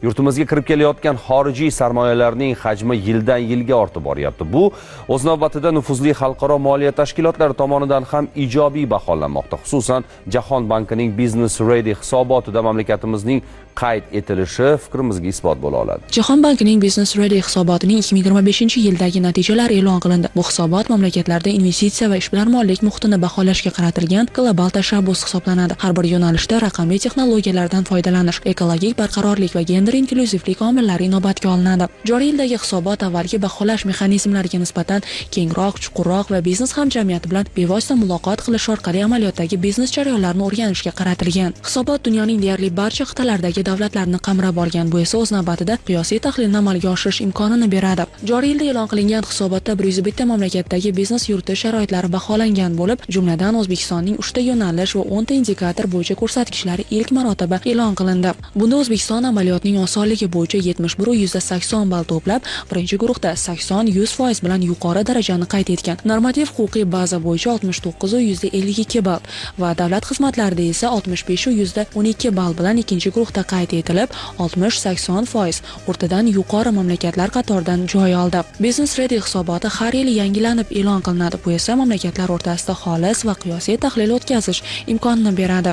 Yurtimizga kirib kelayotgan xorijiy sarmoyalarning hajmi yildan yilga ortib boryapti. Bu o'z navbatida nufuzli xalqaro moliya tashkilotlari tomonidan ham ijobiy baholanmoqda. Xususan, Jahon bankining Business Ready hisobotida mamlakatimizning qayd etilishi fikrimizga isbot bo'la oladi. Jahon bankining Business Ready hisobotining 2025-yildagi natijalari e'lon qilindi. Bu hisobot mamlakatlarda investitsiya va ishbilarmonlik muhitini baholashga qaratilgan global tashabbus hisoblanadi. Har bir yo'nalishda raqamli texnologiyalardan foydalanish, ekologik barqarorlik va gender inklyuzivlik omillari inobatga olinadi. Joriy yildagi hisobot avvalgi baholash mexanizmlariga nisbatan kengroq, chuqurroq va biznes hamjamiyati bilan bevosita muloqot qilish orqali amaliyotdagi biznes jarayonlarini o'rganishga qaratilgan. Hisobot dunyoning deyarli barcha qit'alaridagi davlatlarni qamrab olgan. Bu esa o'z navbatida qiyosiy tahlilni amalga oshirish imkonini beradi. Joriy yilda e'lon qilingan hisobotda 101 ta mamlakatdagi biznes yuritish sharoitlari baholangan bo'lib, jumladan O'zbekistonning 3 ta yo'nalish va 10 ta indikator bo'yicha ko'rsatkichlari ilk marotaba e'lon qilindi. Bunda O'zbekiston amaliyotning osonligi bo'yicha 71/180 ball to'plab, birinchi guruhda 80-100% bilan yuqori darajani qayd etgan. Normativ huquqiy baza bo'yicha 69/52 ball va davlat xizmatlarida esa 65/12 ball bilan ikkinchi guruhda qayd etilib, 60-80% o'rtadan yuqori mamlakatlar qatoridan joy oldi. Business Ready hisoboti har yili yangilanib e'lon qilinadi. Bu esa mamlakatlar o'rtasida xolis va qiyosiy tahlil o'tkazish imkonini beradi.